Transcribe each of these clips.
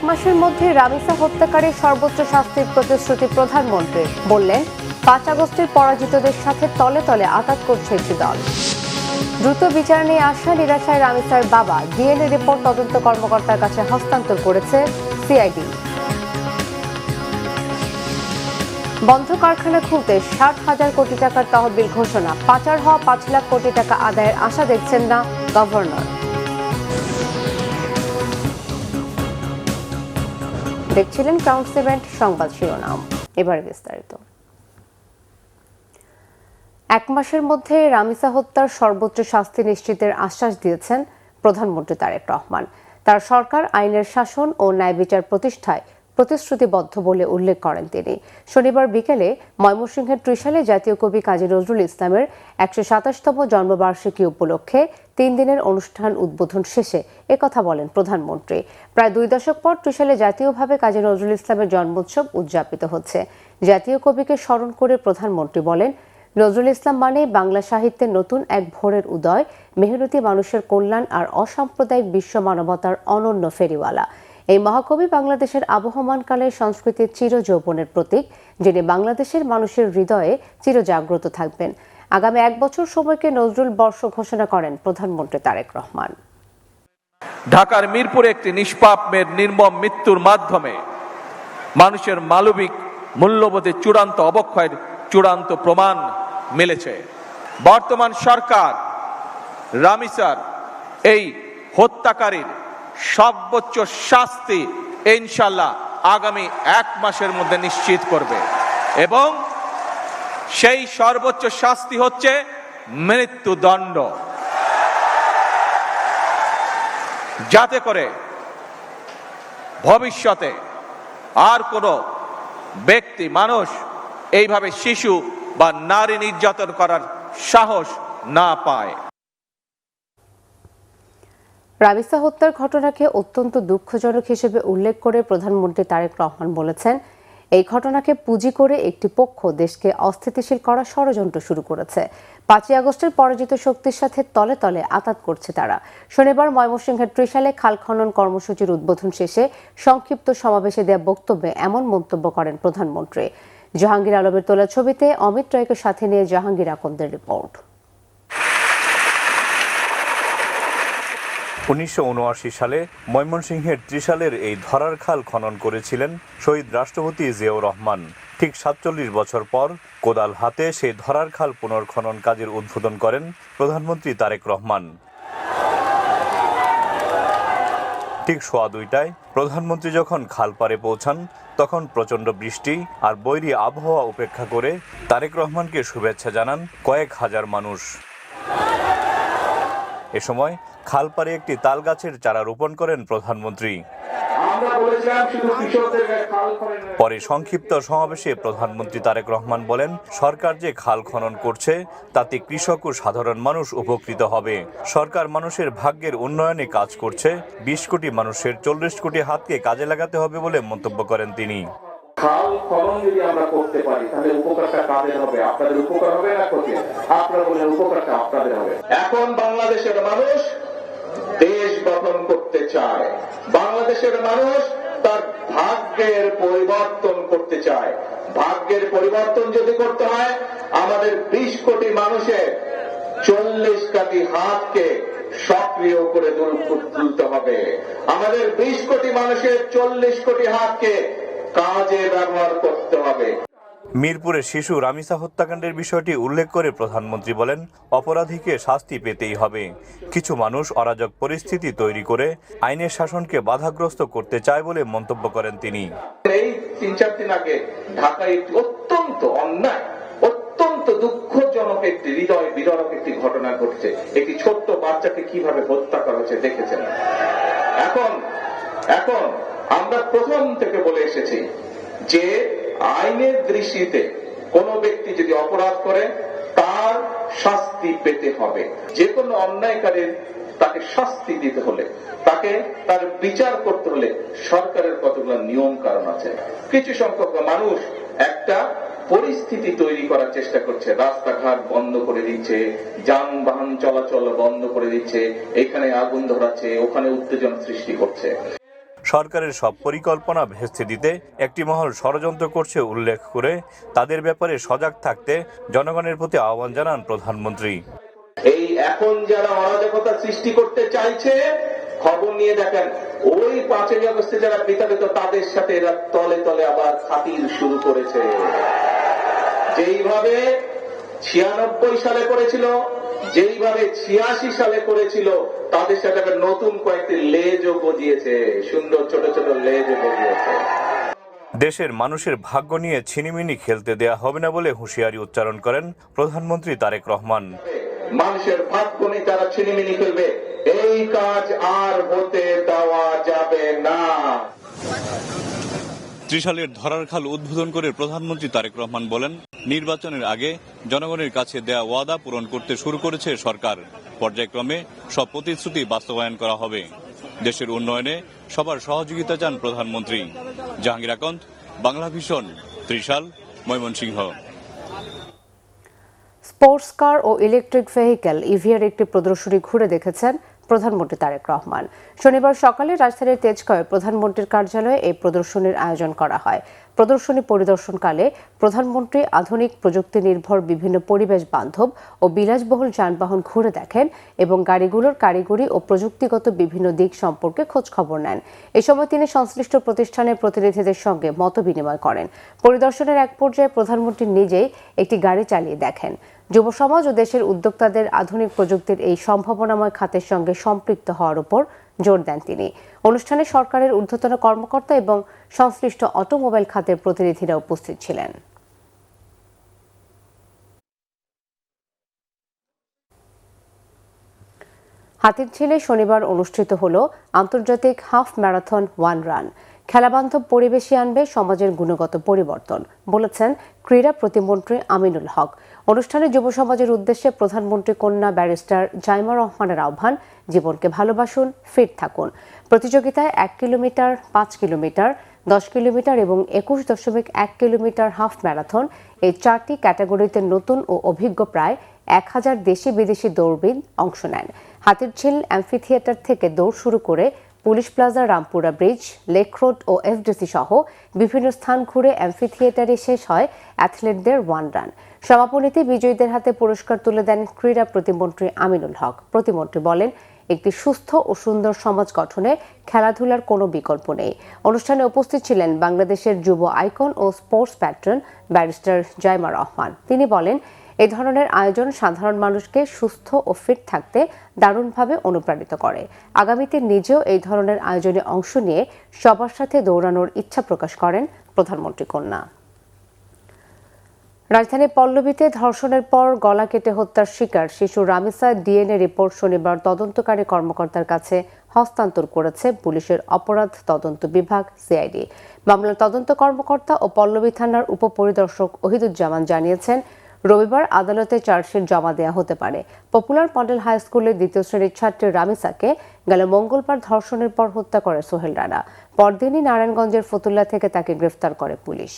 মাসের মধ্যে রামিসা হত্যাকারী সর্বোচ্চ শাস্তির প্রতিশ্রুতি প্রধানমন্ত্রী বললেন ৫ আগস্টের পরাজিতদের সাথে তলে তলে আঘাত করছে একটি দল। দ্রুত বিচার নিয়ে আসা নিরাশায় রামিসার বাবা ডিএনএ রিপোর্ট তদন্ত কর্মকর্তার কাছে হস্তান্তর করেছে সিআইডি। বন্ধ কারখানা খুলতে ৬০,০০০ কোটি টাকার তহবিল ঘোষণা, পাচার হওয়া ৫ লাখ কোটি টাকা আদায়ের আশা দেখছেন না গভর্নর। দেখছিলেন ক্রাউন সিমেন্ট সংবাদ শিরোনাম, এবার বিস্তারিত। ১ মাসের মধ্যে রামিসা হত্যার সর্বোচ্চ শাস্তি নিশ্চিতের আশ্বাস দিয়েছেন প্রধানমন্ত্রী তারেক রহমান। তার সরকার আইনের শাসন ও ন্যায় বিচার প্রতিষ্ঠায় প্রতিশ্রুতিবদ্ধ বলে উল্লেখ করেন তিনি। শনিবার বিকেলে ময়মনসিংহের ত্রিশালে জাতীয় কবি কাজী নজরুল ইসলামের ১২৭তম জন্মবার্ষিকী উপলক্ষে ৩ দিনের অনুষ্ঠান উদ্বোধন শেষে একথা বলেন প্রধানমন্ত্রী। প্রায় ২ দশক পর ত্রিশালে জাতীয়ভাবে কাজী নজরুল ইসলামের জন্মোৎসব উদযাপিত হচ্ছে। জাতীয় কবিকে স্মরণ করে প্রধানমন্ত্রী বলেন, নজরুল ইসলাম মানে বাংলা সাহিত্যের নতুন এক ভোরের উদয়, মেহনতি মানুষের কল্যাণ আর অসাম্প্রদায়িক বিশ্ব মানবতার অনন্য ফেরিওয়ালা। এই মহাকবি বাংলাদেশের আবহমানকালের সংস্কৃতির চিরযৌবনের প্রতীক, যিনি বাংলাদেশের মানুষের হৃদয়ে চিরজাগ্রত থাকবেন। আগামী ১ বছর সময়কে নজরুল বর্ষ ঘোষণা করেন প্রধানমন্ত্রী তারেক রহমান। ঢাকার মিরপুরে একটি নিষ্পাপ মেয়ের নির্মম মৃত্যুর মাধ্যমে মানুষের মানবিক মূল্যবোধের চূড়ান্ত অবক্ষয়ের চূড়ান্ত প্রমাণ মিলেছে। বর্তমান সরকার রামিসার এই হত্যাকারীর সর্বোচ্চ শাস্তি ইনশাআল্লাহ আগামী ১ মাসের মধ্যে নিশ্চিত করবে এবং সেই সর্বোচ্চ শাস্তি হচ্ছে মৃত্যুদণ্ড, যাতে করে ভবিষ্যতে আর কোনো ব্যক্তি মানুষ এইভাবে শিশু বা নারী নির্যাতন করার সাহস না পায়। রামিসা হত্যার ঘটনাকে অত্যন্ত দুঃখজনক হিসেবে উল্লেখ করে প্রধানমন্ত্রী তারেক রহমান বলেছেন, এই ঘটনাকে পুঁজি করে একটি পক্ষ দেশকে অস্থিতিশীল করার ষড়যন্ত্র শুরু করেছে। ৫ই আগস্টের পরাজিত শক্তির সাথে তলে তলে আঘাত করছে তারা। শনিবার ময়মনসিংহের ত্রিশালে খাল খনন কর্মসূচির উদ্বোধন শেষে সংক্ষিপ্ত সমাবেশে দেয়া বক্তব্যে এমন মন্তব্য করেন প্রধানমন্ত্রী। জাহাঙ্গীর আলমের তোলা ছবিতে অমিত রায়কে সাথে নিয়ে জাহাঙ্গীর আকন্দের রিপোর্ট। ১৯৭৯ সালে ময়মনসিংহের ত্রিশালের এই ধরার খাল খনন করেছিলেন শহীদ রাষ্ট্রপতি জিয়াউর রহমান। ঠিক ৪৭ বছর পর কোদাল হাতে সেই ধরার খাল পুনর্খনন কাজের উদ্বোধন করেন প্রধানমন্ত্রী তারেক রহমান। ঠিক সোয়া ২টায় প্রধানমন্ত্রী যখন খাল পাড়ে পৌঁছান, তখন প্রচণ্ড বৃষ্টি আর বৈরী আবহাওয়া উপেক্ষা করে তারেক রহমানকে শুভেচ্ছা জানান কয়েক হাজার মানুষ। এ সময় খালপাড়ে একটি তাল গাছের চারা রোপণ করেন প্রধানমন্ত্রী। পরে সংক্ষিপ্ত সমাবেশে প্রধানমন্ত্রী তারেক রহমান বলেন, সরকার যে খাল খনন করছে তাতে কৃষক ও সাধারণ মানুষ উপকৃত হবে। সরকার মানুষের ভাগ্যের উন্নয়নে কাজ করছে, ২০ কোটি মানুষের ৪০ কোটি হাতকে কাজে লাগাতে হবে বলে মন্তব্য করেন তিনি। খাল খনন যদি আমরা করতে পারি তাহলে উপকারটা কাদের হবে? আপনাদের উপকার হবে না ক্ষতি? আপনারা বলেন উপকারটা আপনাদের হবে। এখন বাংলাদেশের মানুষ দেশ গঠন করতে চায়, বাংলাদেশের মানুষ তার ভাগ্যের পরিবর্তন করতে চায়। ভাগ্যের পরিবর্তন যদি করতে হয়, আমাদের ২০ কোটি মানুষের ৪০ কোটি হাতকে সক্রিয় করে তুলতে হবে। আমাদের ২০ কোটি মানুষের ৪০ কোটি হাতকে কাজে ব্যবহার করতে হবে। মিরপুরে শিশু রামিসা হত্যাকাণ্ডের বিষয়টি উল্লেখ করে প্রধানমন্ত্রী বলেন, অপরাধীকে শাস্তি পেতেই হবে। কিছু মানুষ অরাজক পরিস্থিতি তৈরি করে আইনের শাসনকে বাধাগ্রস্ত করতে চায় বলে মন্তব্য করেন তিনি। এই ৩-৪ দিন আগে ঢাকায় একটি অত্যন্ত অন্যায়, অত্যন্ত দুঃখজনক একটি হৃদয় বিদারক একটি ঘটনা ঘটেছে। একটি ছোট্ট বাচ্চাকে কিভাবে হত্যা করা হয়েছে দেখেছেন। এখন আমরা প্রথম থেকে বলে এসেছি যে আইনের দৃষ্টিতে কোন ব্যক্তি যদি অপরাধ করে তার শাস্তি পেতে হবে। যে কোনো অন্যায়কারীর তাকে শাস্তি দিতে হলে, তাকে তার বিচার করতে হলে সরকারের কতগুলো নিয়ম কারণ আছে। কিছু সংখ্যক মানুষ একটা পরিস্থিতি তৈরি করার চেষ্টা করছে, রাস্তাঘাট বন্ধ করে দিচ্ছে, যানবাহন চলাচল বন্ধ করে দিচ্ছে, এখানে আগুন ধরাচ্ছে, ওখানে উত্তেজনা সৃষ্টি করছে। সরকারের সব পরিকল্পনা ভেস্তে দিতে একটি মহল ষড়যন্ত্র করছে উল্লেখ করে তাদের ব্যাপারে সজাগ থাকতে জনগণের প্রতি আহ্বান জানান প্রধানমন্ত্রী। এই এখন যারা অরাজকতা সৃষ্টি করতে চাইছে, খবর নিয়ে দেখেন ওই 5ই আগস্টে যারা বিতাড়িত তাদের সাথে এরা তলে তলে আবার খাতির শুরু করেছে। যেইভাবে 96 সালে করেছিল, যেইভাবে 86 সালে করেছিল, তাদের সাথে নতুন কয়েকটি লেজও গজিয়েছে, সুন্দর ছোট ছোট লেজও গজিয়েছে। দেশের মানুষের ভাগ্য নিয়ে ছিনিমিনি খেলতে দেয়া হবে না বলে হুঁশিয়ারি উচ্চারণ করেন প্রধানমন্ত্রী তারেক রহমান। মানুষের ভাগ্য নিয়ে তারা ছিনিমিনি খেলবে, এই কাজ আর হতে দেওয়া যাবে না। ত্রিশালের ধরার খাল উদ্বোধন করে প্রধানমন্ত্রী তারেক রহমান বলেন, নির্বাচনের আগে জনগণের কাছে দেয়া ওয়াদা পূরণ করতে শুরু করেছে সরকার। পর্যায়ক্রমে সব প্রতিশ্রুতি বাস্তবায়ন করা হবে। দেশের উন্নয়নে সবার সহযোগিতা চান প্রধানমন্ত্রী। Jahangir Akand, Bangla vision, Trishal, Mymensingh. Sports car ও ইলেকট্রিক ভেহিকেল ইভিআর একটি প্রদর্শনী ঘুরে দেখেছেন প্রধানমন্ত্রী তারেক রহমান। শনিবার সকালে রাজধানীর তেজগাঁওয়ে প্রধানমন্ত্রীর কার্যালয়ে এই প্রদর্শনীর আয়োজন করা হয়। প্রদর্শনী পরিদর্শনকালে প্রধানমন্ত্রী আধুনিক প্রযুক্তি নির্ভর বিভিন্ন পরিবেশ বান্ধব ও বিলাসবহুল যানবাহন ঘুরে দেখেন এবং গাড়িগুলোর কারিগরি ও প্রযুক্তিগত বিভিন্ন দিক সম্পর্কে খোঁজখবর নেন। এ সময় তিনি সংশ্লিষ্ট প্রতিষ্ঠানের প্রতিনিধিদের সঙ্গে মতবিনিময় করেন। পরিদর্শনের এক পর্যায়ে প্রধানমন্ত্রী নিজেই একটি গাড়ি চালিয়ে দেখেন। যুব সমাজ ও দেশের উদ্যোক্তাদের আধুনিক প্রযুক্তির এই সম্ভাবনাময় খাতের সঙ্গে সম্পৃক্ত হওয়ার উপর জোর দেন তিনি। অনুষ্ঠানে সরকারের ঊর্ধ্বতন কর্মকর্তা এবং সংশ্লিষ্ট অটোমোবাইল খাতের প্রতিনিধিরা উপস্থিত ছিলেন। হাতিরঝিলে শনিবার অনুষ্ঠিত হল আন্তর্জাতিক হাফ ম্যারাথন ওয়ান রান। খেলাবান্ধব পরিবেশে আনবে সমাজের গুণগত পরিবর্তন, বলেছেন ক্রীড়া প্রতিমন্ত্রী আমিনুল হক। অনুষ্ঠানে যুব সমাজের উদ্দেশ্যে প্রধানমন্ত্রী কন্যা ব্যারিস্টার জাইমা রহমানের আহ্বান, জীবনকে ভালোবাসুন, ফিট থাকুন। প্রতিযোগিতায় 1 কিলোমিটার, 5 কিলোমিটার, 10 কিলোমিটার এবং 21.1 কিলোমিটার হাফ ম্যারাথন এই 4টি ক্যাটাগরিতে নতুন ও অভিজ্ঞ প্রায় 1000 দেশি বিদেশি দৌড়বিদ অংশ নেন। হাতিরঝিল অ্যাম্ফি থিয়েটার থেকে দৌড় শুরু করে police plaza, Rampura bridge, lake road ও এফডিসি সহ বিভিন্ন স্থান ঘুরে অ্যাম্ফি থিয়েটারে শেষ হয় অ্যাথলেটদের ওয়ান রান। সমাপনীতে বিজয়ীদের হাতে পুরস্কার তুলে দেন ক্রীড়া প্রতিমন্ত্রী আমিনুল হক। প্রতিমন্ত্রী বলেন, একটি সুস্থ ও সুন্দর সমাজ গঠনে খেলাধুলার কোনো বিকল্প নেই। অনুষ্ঠানে উপস্থিত ছিলেন বাংলাদেশের যুব আইকন ও sports patron barrister Zaima Rahman. তিনি বলেন, এই ধরনের আয়োজন সাধারণ মানুষকে সুস্থ ও ফিট থাকতে দারুণভাবে অনুপ্রাণিত করে। আগামীতে নিজেও এই ধরনের আয়োজনে অংশ নিয়ে সবার সাথে দৌড়ানোর ইচ্ছা প্রকাশ করেন প্রধানমন্ত্রী কন্যা। রাজধানীর পল্লবীতে ধর্ষণের পর গলা কেটে হত্যার শিকার শিশু রামিসার ডিএনএ রিপোর্ট শনিবার তদন্তকারী কর্মকর্তার কাছে হস্তান্তর করেছে পুলিশের অপরাধ তদন্ত বিভাগ সিআইডি। মামলার তদন্ত কর্মকর্তা ও পল্লবী থানার উপপরিদর্শক ওহিদুজ্জামান জানিয়েছেন, রবিবার আদালতে চার্জশিট জমা দেওয়া হতে পারে। পপুলার মডেল হাই স্কুলের 2য় শ্রেণীর ছাত্রী রামিসাকে গেল মঙ্গলবার ধর্ষণের পর হত্যা করে সোহেল রানা। পরদিনই নারায়ণগঞ্জের ফতুল্লা থেকে তাকে গ্রেফতার করে পুলিশ।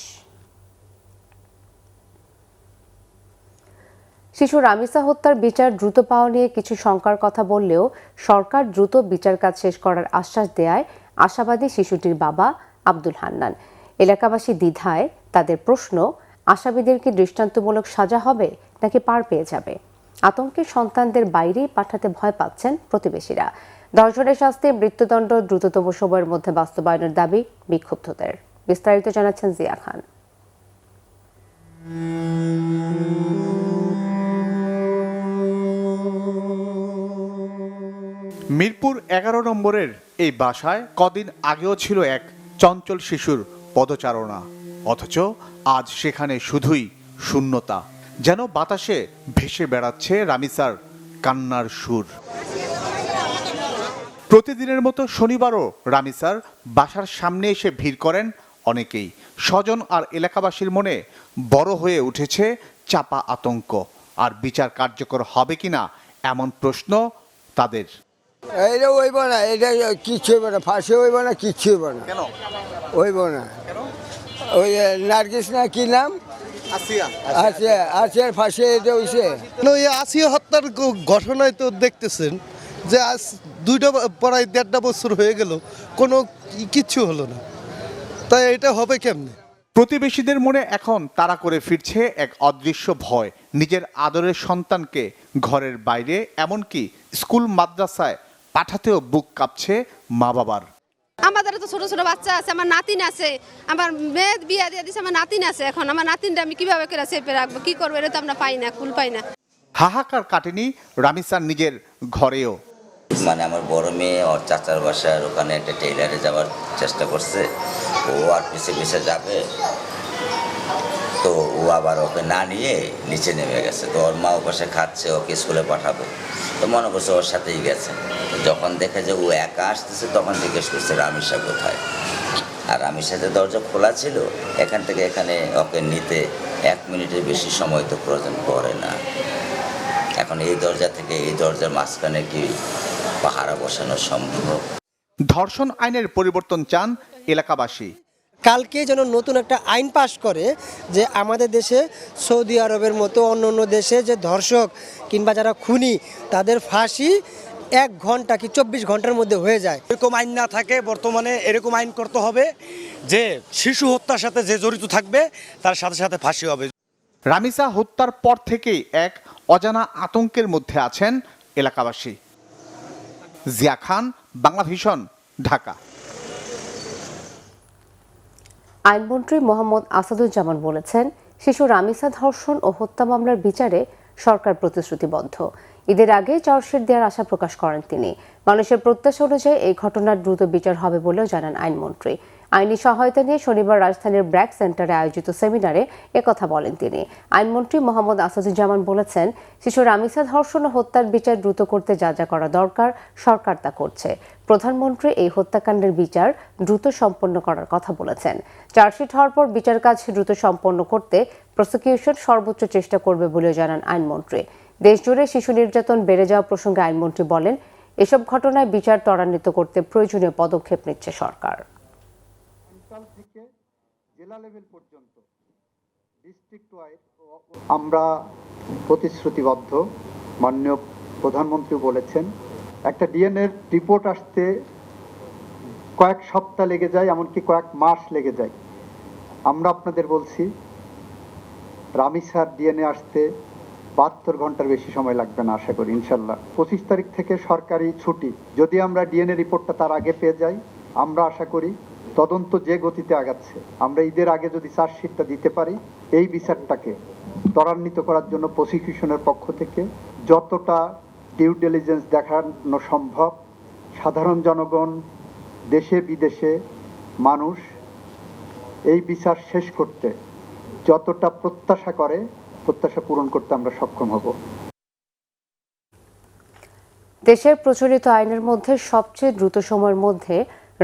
শিশু রামিসা হত্যার বিচার দ্রুত পাওয়া নিয়ে কিছু শঙ্কার কথা বললেও সরকার দ্রুত বিচার কাজ শেষ করার আশ্বাস দেয়ায় আশাবাদী শিশুটির বাবা আব্দুল হান্নান। এলাকাবাসী দ্বিধায়। তাদের প্রশ্ন, আসামিদের কি দৃষ্টান্তমূলক সাজা হবে নাকি পার পেয়ে যাবে? আতঙ্কে সন্তানদের বাইরেই পাঠাতে ভয় পাচ্ছেন প্রতিবেশীরা। ধর্ষণের শাস্তি মৃত্যুদণ্ড দ্রুততম সময়ের মধ্যে বাস্তবায়নের দাবি বিক্ষুব্ধদের। বিস্তারিত জানাচ্ছেন জিয়া খান। মিরপুর 11 নম্বরের এই বাসায় কদিন আগেও ছিল এক চঞ্চল শিশুর পদচারণা, অথচ আজ সেখানে শুধুই শূন্যতা। যেন বাতাসে ভেসে বেড়াচ্ছে রামিসার কান্নার সুর। প্রতিদিনের মতো শনিবারও রামিসার বাসার সামনে এসে ভিড় করেন অনেকেই। স্বজন আর এলাকাবাসীর মনে বড় হয়ে উঠেছে চাপা আতঙ্ক। আর বিচার কার্যকর হবে কিনা এমন প্রশ্ন তাদের। এইটা হইব না, এটা কিচ্ছু হইব না, ফাঁসি হইব না, কিচ্ছু হইব না। কেন হইব না? ওই নার্গিস না কি নাম, আসিয়ার ফাঁসি এটা হইছে। আসিয়া হত্যার ঘটনায় তো দেখতেছেন যে আজ প্রায় 1.5 বছর হয়ে গেল কোনো কিচ্ছু হলো না, তাই এটা হবে কেমনে? প্রতিবেশীদের মনে এখন তাড়া করে ফিরছে এক অদৃশ্য ভয়। নিজের আদরের সন্তানকে ঘরের বাইরে এমনকি স্কুল মাদ্রাসায় পাঠাতেও বুক কাঁপছে মা বাবার। আমাদের তো ছোট ছোট বাচ্চা আছে, আমার নাতিন আছে, আমার মেয়ে বিয়ে দিয়ে দিচ্ছে, আমার নাতিন আছে। এখন আমার নাতিনটা আমি কিভাবে করে চেপে রাখবো, কি করবো, এটা তো আমরা পাই না, কুল পাই না। হাহাকার কাটেনি রামিসার নিজের ঘরেও। মানে আমার বড় মেয়ে ওর চাচার বাসার ওখানে একটা টেইলারে যাওয়ার চেষ্টা করছে, ও আর পিছে পিছে যাবে, তো ও আবার ওকে না নিয়ে নিচে নেমে গেছে। তো ওর মা ও পাশে খাচ্ছে, ওকে স্কুলে পাঠাবে, তো মনে করছে ওর সাথেই গেছে। তো যখন দেখে যে ও একা আসতেছে তখন জিজ্ঞেস করছে রামিসা কোথায়। আর রামিসাতে দরজা খোলা ছিল, এখান থেকে এখানে ওকে নিতে 1 মিনিটের বেশি সময় তো প্রয়োজন পড়ে না। এখন এই দরজা থেকে এই দরজার মাঝখানে কি পাহারা বসানো সম্ভব? ধর্ষণ আইনের পরিবর্তন চান এলাকাবাসী। কালকে যেন নতুন একটা আইন পাশ করে যে আমাদের দেশে সৌদি আরবের মতো অন্য অন্য দেশে যে ধর্ষক কিংবা যারা খুনি তাদের ফাঁসি 1 ঘন্টা কি 24 ঘন্টার মধ্যে হয়ে যায়। এরকম আইন না থাকে বর্তমানে, এরকম আইন করতে হবে যে শিশু হত্যার সাথে যে জড়িত থাকবে তার সাথে সাথে ফাঁসি হবে। রামিসা হত্যার পর থেকেই এক অজানা আতঙ্কের মধ্যে আছেন এলাকাবাসী। জিয়া খান, বাংলাভিশন, ঢাকা। আইনমন্ত্রী মোহাম্মদ আসাদুজ্জামান বলেছেন, শিশু রামিসা ধর্ষণ ও হত্যা মামলার বিচারে সরকার প্রতিশ্রুতিবদ্ধ। ঈদের আগে চার্জশিট দেওয়ার আশা প্রকাশ করেন তিনি। মানুষের প্রত্যাশা অনুযায়ী এই ঘটনার দ্রুত বিচার হবে বলেও জানান আইনমন্ত্রী। আইনি সহায়তা নিয়ে শনিবার রাজধানীর ব্র্যাক সেন্টারে আয়োজিত সেমিনারে একথা বলেন তিনি। আইনমন্ত্রী মোহাম্মদ আসাদুজ্জামান বলেছেন, শিশু রামিসা ধর্ষণ ও হত্যার বিচার দ্রুত করতে যা যা করা দরকার সরকার তা করছে। প্রধানমন্ত্রী এই হত্যাকাণ্ডের বিচার দ্রুত সম্পন্ন করার কথা বলেছেন। চার্জশিট হওয়ার পর বিচার কাজ দ্রুত সম্পন্ন করতে প্রসিকিউশন সর্বোচ্চ চেষ্টা করবে বলেও জানান আইনমন্ত্রী। দেশজুড়ে শিশু নির্যাতন বেড়ে যাওয়া প্রসঙ্গে আইনমন্ত্রী বলেন, এসব ঘটনায় বিচার ত্বরান্বিত করতে প্রয়োজনীয় পদক্ষেপ নিচ্ছে সরকার। থেকে জেলা লেভেল পর্যন্ত ডিস্ট্রিক্ট ওয়াইজ আমরা প্রতিশ্রুতিবদ্ধ। মাননীয় প্রধানমন্ত্রী বলেছেন, একটা ডিএনএ রিপোর্ট আসতে কয়েক সপ্তাহ লেগে যায়, এমনকি কয়েক মাস লেগে যায়। আমরা আপনাদের বলছি রামিসার ডিএনএ আসতে 72 ঘন্টার বেশি সময় লাগবে না, আশা করি ইনশাল্লাহ। 25 তারিখ থেকে সরকারি ছুটি, যদি আমরা ডিএনএ রিপোর্টটা তার আগে পেয়ে যাই, আমরা আশা করি তদন্ত যে গতিতে আগাচ্ছে, আমরা ঈদের আগে যদি চার্জশিটটা দিতে পারি, এই বিচারটাকে ত্বরান্বিত করার জন্য প্রসিকিউশনের পক্ষ থেকে যতটা ডিউ ডিলিজেন্স দেখানো সম্ভব, সাধারণ জনগণ, দেশে বিদেশে মানুষ এই বিচার শেষ করতে যতটা প্রত্যাশা করে, প্রত্যাশা পূরণ করতে আমরা সক্ষম হব। দেশের প্রচলিত আইনের মধ্যে সবচেয়ে দ্রুত সময়ের মধ্যে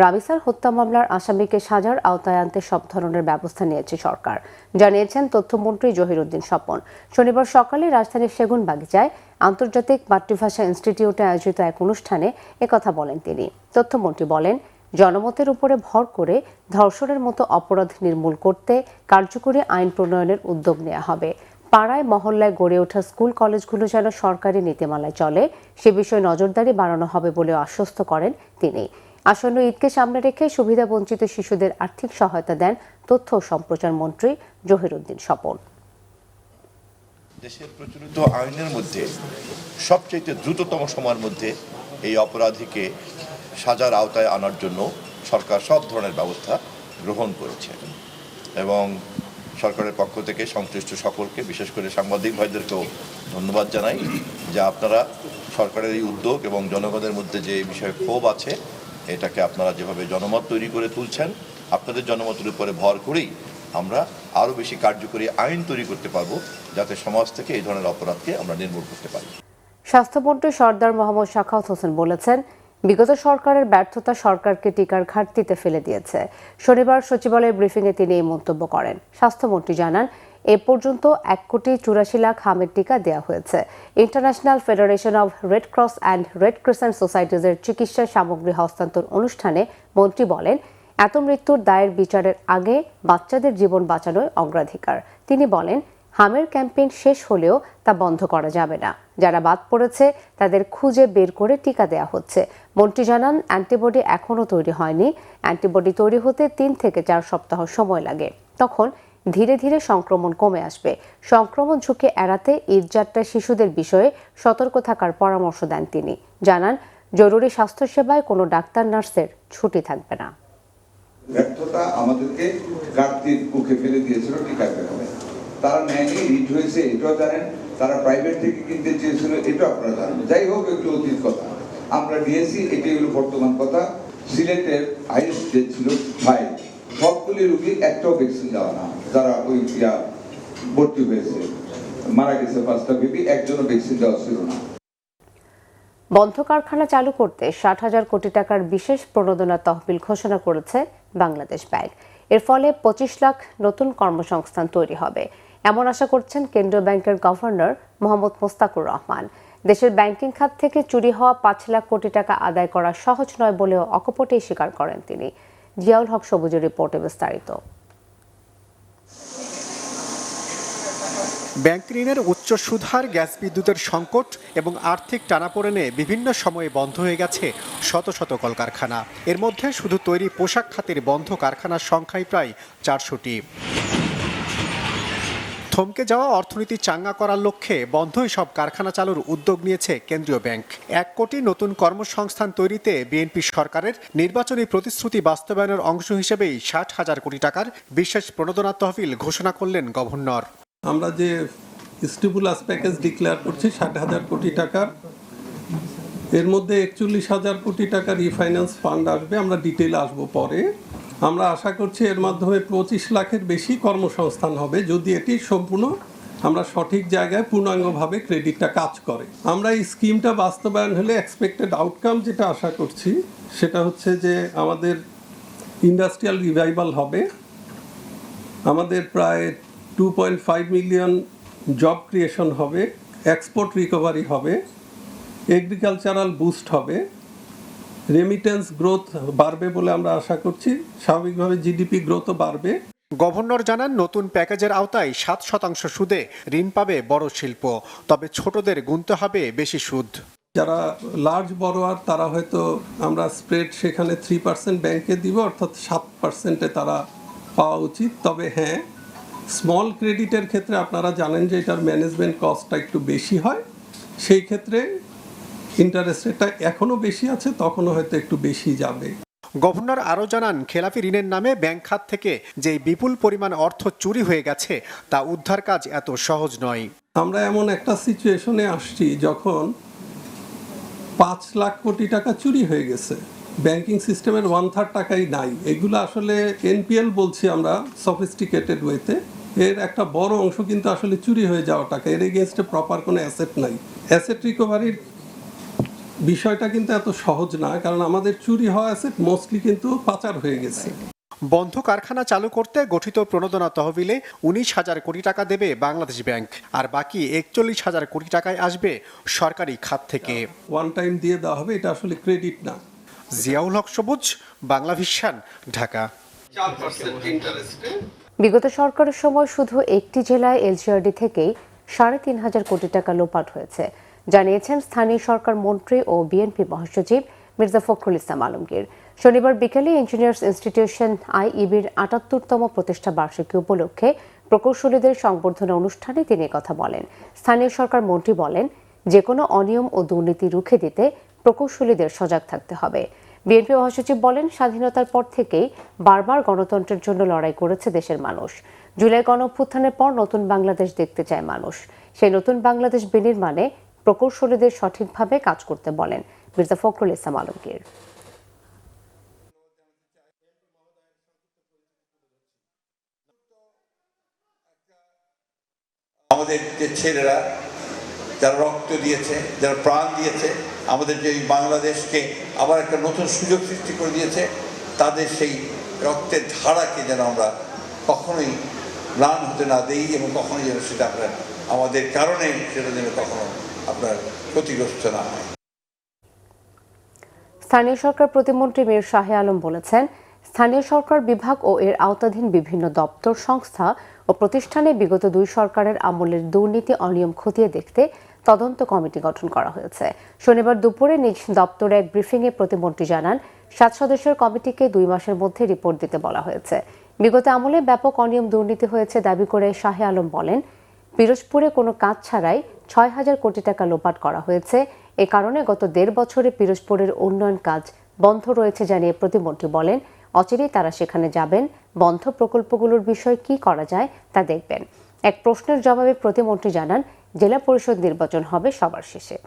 রামিসার হত্যা মামলার আসামিকে সাজার আওতায় আনতে সব ধরনের ব্যবস্থা নিয়েছে সরকার, জানিয়েছেন তথ্যমন্ত্রী জহিরুদ্দিন স্বপন। শনিবার সকালে রাজধানীর সেগুনবাগিচায় আন্তর্জাতিক মাতৃভাষা ইনস্টিটিউটে আয়োজিত এক অনুষ্ঠানে একথা বলেন তিনি। তথ্যমন্ত্রী বলেন, জনমতের উপরে ভর করে ধর্ষণের মতো অপরাধ নির্মূল করতে কার্যকরী আইন প্রণয়নের উদ্যোগ নেওয়া হবে। পাড়ায় মহল্লায় গড়ে ওঠা স্কুল কলেজগুলো যেন সরকারি নীতিমালায় চলে, সে বিষয়ে নজরদারি বাড়ানো হবে বলে আশ্বস্ত করেন তিনি। আসন্ন ঈদকে সামনে রেখে সুবিধাবঞ্চিত শিশুদের আর্থিক সহায়তা দেন তথ্য ও সম্প্রচার মন্ত্রী জহিরুদ্দিন স্বপন। দেশের প্রচলিত আইনের মধ্যে সবচেয়ে দ্রুততম সময়ের মধ্যে এই অপরাধীকে সাজার আওতায় আনার জন্য সরকার সব ধরনের ব্যবস্থা গ্রহণ করেছে এবং সরকারের পক্ষ থেকে সংশ্লিষ্ট সকলকে, বিশেষ করে সাংবাদিক ভাইদেরকেও ধন্যবাদ জানাই যে আপনারা সরকারের এই উদ্যোগ এবং জনগণের মধ্যে যে বিষয়ে ক্ষোভ আছে এটাকে আপনারা যেভাবে জনমত তৈরি করে তুলছেন, আপনাদের জনমতের উপরে ভর করেই আমরা আরও বেশি কার্যকরী আইন তৈরি করতে পারবো, যাতে সমাজ থেকে এই ধরনের অপরাধকে আমরা নির্মূল করতে পারি। স্বাস্থ্যমন্ত্রী সর্দার মোহাম্মদ সাখাওয়াত হোসেন বলেছেন, বিগত সরকারের ব্যর্থতা সরকারকে টিকার ঘাটতিতে ফেলে দিয়েছে। শনিবার সচিবালয়ের ব্রিফিংয়ে তিনি এই মন্তব্য করেন। স্বাস্থ্যমন্ত্রী জানান, এ পর্যন্ত 1,84,00,000 হামের টিকা দেওয়া হয়েছে। International federation of red cross and red crescent সোসাইটিজের চিকিৎসা সামগ্রী হস্তান্তর অনুষ্ঠানে মন্ত্রী বলেন, এত মৃত্যুর দায়ের বিচারের আগে বাচ্চাদের জীবন বাঁচানোই অগ্রাধিকার। তিনি বলেন, হামের ক্যাম্পেইন শেষ হলেও তা বন্ধ করা যাবে না। যারা বাদ পড়েছে তাদের খুঁজে বের করে টিকা দেওয়া হচ্ছে। মন্ত্রী জানান, অ্যান্টিবডি এখনও তৈরি হয়নি। অ্যান্টিবডি তৈরি হতে 3 থেকে 4 সপ্তাহ সময় লাগে। তখন ধীরে ধীরে সংক্রমণ কমে আসবে। সংক্রমণ ঝুঁকি এড়াতে ঈদযাত্রায় শিশুদের বিষয়ে সতর্ক থাকার পরামর্শ দেন তিনি। জানান, জরুরি স্বাস্থ্যসেবায় কোনো ডাক্তার নার্সের ছুটি থাকবে না। ব্যর্থতা আমাদেরকে ঘাটতির মুখে ফেলে দিয়েছিল টিকা বেরোবে। তারা নেয়নি, রিট হয়েছে এটাও জানেন, তারা প্রাইভেট থেকে কিনতে চেয়েছিল এটাও আপনারা জানেন। যাই হোক, একটু অতীত কথা, আমরা দিয়েছি, এটাই হলো বর্তমান কথা। সিলেটের হাইস্ট ডেথ ছিল 5, সবগুলি রোগী একটাও ভ্যাকসিন দেওয়া না। যারা ওই ভর্তি হয়েছে মারা গেছে 5টা বেবি, একজনও ভ্যাকসিন দেওয়া ছিল না। বন্ধ কারখানা চালু করতে 60,000 কোটি টাকার বিশেষ প্রণোদনা তহবিল ঘোষণা করেছে বাংলাদেশ ব্যাংক। এর ফলে 25 লাখ নতুন কর্মসংস্থান তৈরি হবে, এমন আশা করছেন কেন্দ্রীয় ব্যাংকের গভর্নর মোহাম্মদ মোস্তাকুর রহমান। দেশের ব্যাংকিং খাত থেকে চুরি হওয়া 5 লাখ কোটি টাকা আদায় করা সহজ নয় বলেও অকপটেই স্বীকার করেন তিনি। জিয়াউল হক সবুজের রিপোর্টে বিস্তারিত। ব্যাংক ঋণের উচ্চ সুদহার, গ্যাস বিদ্যুতের সংকট এবং আর্থিক টানাপোড়েনে বিভিন্ন সময়ে বন্ধ হয়ে গেছে শত শত কলকারখানা। এর মধ্যে শুধু তৈরি পোশাক খাতের বন্ধ কারখানার সংখ্যাই প্রায় 400টি। থমকে যাওয়া অর্থনীতি চাঙ্গা করার লক্ষ্যে বন্ধই সব কারখানা চালুর উদ্যোগ নিয়েছে কেন্দ্রীয় ব্যাংক। 1 কোটি নতুন কর্মসংস্থান তৈরিতে বিএনপি সরকারের নির্বাচনী প্রতিশ্রুতি বাস্তবায়নের অংশ হিসেবেই 60,000 কোটি টাকার বিশেষ প্রণোদনা তহবিল ঘোষণা করলেন গভর্নর। আমরা যে স্টিমুলাস প্যাকেজ ডিক্লেয়ার করছি 60,000 কোটি টাকার, এর মধ্যে 41,000 কোটি টাকা রিফাইন্যান্স ফান্ড আসবে। আমরা ডিটেইলে আসবো পরে। আমরা আশা করছি এর মাধ্যমে 25 লাখের বেশি কর্মসংস্থান হবে, যদি এটি সম্পূর্ণ আমরা সঠিক জায়গায় পূর্ণাঙ্গভাবে ক্রেডিটটা কাজ করে। আমরা এই স্কিমটা বাস্তবায়ন হলে এক্সপেক্টেড আউটকাম যেটা আশা করছি সেটা হচ্ছে যে আমাদের ইন্ডাস্ট্রিয়াল রিভাইভাল হবে, আমাদের প্রায় 2.5 মিলিয়ন জব ক্রিয়েশন হবে, এক্সপোর্ট রিকভারি হবে, এগ্রিকালচারাল বুস্ট হবে, রেমিটেন্স গ্রোথ বাড়বে বলে আমরা আশা করছি, স্বাভাবিকভাবে জিডিপি গ্রোথও বাড়বে। গভর্নর জানান, নতুন প্যাকেজের আওতায় 7% সুদে ঋণ পাবে বড় শিল্প, তবে ছোটদের গুনতে হবে বেশি সুদ। যারা লার্জ বড়োয়ার তারা হয়তো আমরা স্প্রেড সেখানে 3% ব্যাংকে দিব, অর্থাৎ 7%-এ তারা পাওয়া উচিত। তবে হ্যাঁ, স্মল ক্রেডিটের ক্ষেত্রে আপনারা জানেন যে এটার ম্যানেজমেন্ট কস্টটা একটু বেশি হয়, সেই ক্ষেত্রে ইন্টারেস্ট রেটটা এখনও বেশি আছে, তখনও হয়তো একটু বেশি যাবে। গভর্নর আরও জানান, খেলাপি ঋণের নামে ব্যাংক খাত থেকে যে বিপুল পরিমাণ অর্থ চুরি হয়ে গেছে তা উদ্ধার কাজ এত সহজ নয়। আমরা এমন একটা সিচুয়েশনে আসছি যখন 5 লাখ কোটি টাকা চুরি হয়ে গেছে, ব্যাংকিং সিস্টেমের 1/3 টাকাই নাই। এগুলো আসলে এনপিএল বলছি আমরা সফিস্টিকেটেড ওয়েতে, এর একটা বড় অংশ কিন্তু আসলে চুরি হয়ে যাওয়া টাকা, এর এগেনস্টে প্রপার কোনো অ্যাসেট নাই। অ্যাসেট রিকভারির বিষয়টা কিন্তু এত সহজ না, কারণ আমাদের চুরি হওয়া অ্যাসেট মোস্টলি কিন্তু পাচার হয়ে গেছে। বন্ধ কারখানা চালু করতে গঠিত প্রণোদনা তহবিলে 19,000 কোটি টাকা দেবে বাংলাদেশ ব্যাংক, আর বাকি 41,000 কোটি টাকায় আসবে সরকারি খাত থেকে। ওয়ান টাইম দিয়ে দেওয়া হবে, এটা আসলে ক্রেডিট না। জিয়াউল হক সবুজ, বাংলা ভিশন, ঢাকা। 4% ইন্টারেস্টে বিগত সরকারের সময় শুধু একটি জেলায় এলজিআরডি থেকেই 3,500 কোটি টাকা লোপাট হয়েছে, জানিয়েছেন স্থানীয় সরকার মন্ত্রী ও বিএনপি মহাসচিব মির্জা ফখরুল ইসলাম আলমগীর। শনিবার বিকেলে ইঞ্জিনিয়ার্স ইনস্টিটিউশন আইইবির ৭৮তম প্রতিষ্ঠা বার্ষিকী উপলক্ষে প্রকৌশলীদের সংবর্ধনা অনুষ্ঠানে তিনি কথা বলেন। স্থানীয় সরকার মন্ত্রী বলেন, যে কোনো অনিয়ম ও দুর্নীতি রুখে দিতে প্রকৌশলীদের সজাগ থাকতে হবে। বিএনপি মহাসচিব বলেন, স্বাধীনতার পর থেকেই বারবার গণতন্ত্রের জন্য লড়াই করেছে দেশের মানুষ। জুলাই গণঅভ্যুত্থানের পর নতুন বাংলাদেশ দেখতে চায় মানুষ। সেই নতুন বাংলাদেশ বিনির্মাণে প্রকৌশলীদের সঠিকভাবে কাজ করতে বলেন মির্জা ফখরুল ইসলাম আলমগীর। আমাদের যে ছেলেরা যারা রক্ত দিয়েছে, যারা প্রাণ দিয়েছে, আমাদের যে বাংলাদেশকে আবার একটা নতুন সুযোগ সৃষ্টি করে দিয়েছে, তাদের সেই রক্তের ধারাকে যেন আমরা কখনোই ম্লান হতে না দেই, এবং কখনোই যেন সেটা আপনার আমাদের কারণে সেটা যেন কখনো আপনার ক্ষতিগ্রস্ত না হয়। স্থানীয় সরকার প্রতিমন্ত্রী মীর শাহে আলম বলেছেন, স্থানীয় সরকার বিভাগ ও এর আওতাধীন বিভিন্ন দপ্তর, সংস্থা ও প্রতিষ্ঠানে বিগত 2 সরকারের আমলের দুর্নীতি অনিয়ম খতিয়ে দেখতে তদন্ত কমিটি গঠন করা হয়েছে। শনিবার দুপুরে নিজ দপ্তরে এক ব্রিফিংয়ে প্রতিমন্ত্রী জানান 7 সদস্যের কমিটিকে 2 মাসের মধ্যে রিপোর্ট দিতে বলা হয়েছে। বিগত আমলে ব্যাপক অনিয়ম দুর্নীতি হয়েছে দাবি করে শাহে আলম বলেন, পিরোজপুরে কোনো কাজ ছাড়াই 6,000 কোটি টাকা লোপাট করা হয়েছে। এ কারণে গত 1.5 বছরে পিরোজপুরের উন্নয়ন কাজ বন্ধ রয়েছে জানিয়ে প্রতিমন্ত্রী বলেন, অচিরেই তারা সেখানে যাবেন, বন্ধ প্রকল্পগুলোর বিষয়ে কি করা যায় তা দেখবেন। এক প্রশ্নের জবাবে প্রতিমন্ত্রী জানান, জেলা পরিষদ নির্বাচন হবে সবার শেষে।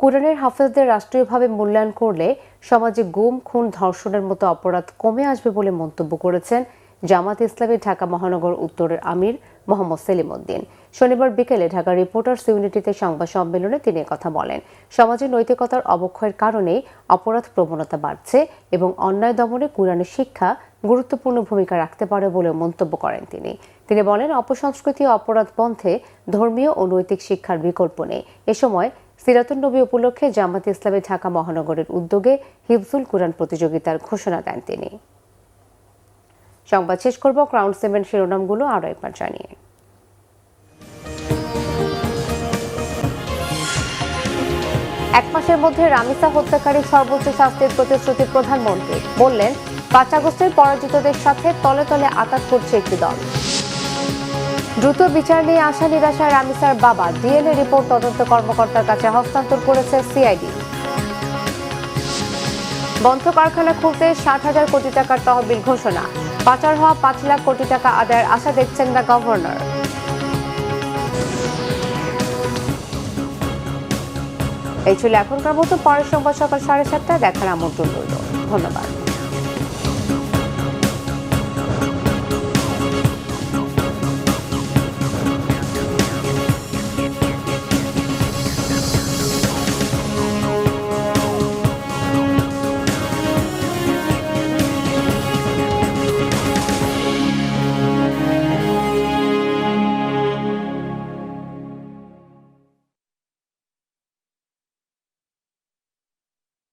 কুরআনের হাফেজদের রাষ্ট্রীয়ভাবে মূল্যায়ন করলে সমাজে গুম, খুন, ধর্ষণের মতো অপরাধ কমে আসবে বলে মন্তব্য করেছেন জামাত ইসলামী ঢাকা মহানগর উত্তরের আমির মোহাম্মদ সেলিম উদ্দিন। শনিবার বিকেলে ঢাকা রিপোর্টার্স ইউনিটিতে সংবাদ সম্মেলনে তিনি কথা বলেন, সমাজে নৈতিকতার অবক্ষয়ের কারণেই অপরাধ প্রবণতা বাড়ছে এবং অন্যায় দমনে কুরআনের শিক্ষা গুরুত্বপূর্ণ ভূমিকা রাখতে পারে বলে মন্তব্য করেন তিনি বলেন, অপসংস্কৃতি ও অপরাধ বন্ধে ধর্মীয় ও নৈতিক শিক্ষার বিকল্প নেই। এ সময় সিরাতুন নবী উপলক্ষে জামাত ইসলামী ঢাকা মহানগরের উদ্যোগে হিফজুল কুরআন প্রতিযোগিতার ঘোষণা দেন তিনি। সংবাদ শেষ করব ক্রাউন সিমেন্ট শিরোনামগুলো আরও একবার জানিয়ে। 1 মাসের মধ্যে রামিসা হত্যাকারী সর্বোচ্চ শাস্তির প্রতিশ্রুতি প্রধানমন্ত্রী বললেন, 5 আগস্টের পরাজিতদের সাথে তলে তলে আঘাত করছে একটি দল। দ্রুত বিচার নিয়ে আশা নিরাশায় রামিসার বাবা ডিএনএ রিপোর্ট তদন্ত কর্মকর্তার কাছে হস্তান্তর করেছে সিআইডি। বন্ধ কারখানা খুলতে 60,000 কোটি টাকার তহবিল ঘোষণা, পাচার হওয়া 5 লাখ কোটি টাকা আদায়ের আশা দেখছেন না গভর্নর। এই ছিল এখনকার মতো, পরের সংবাদ সকাল 7:30 দেখার আমন্ত্রণ রইল। ধন্যবাদ।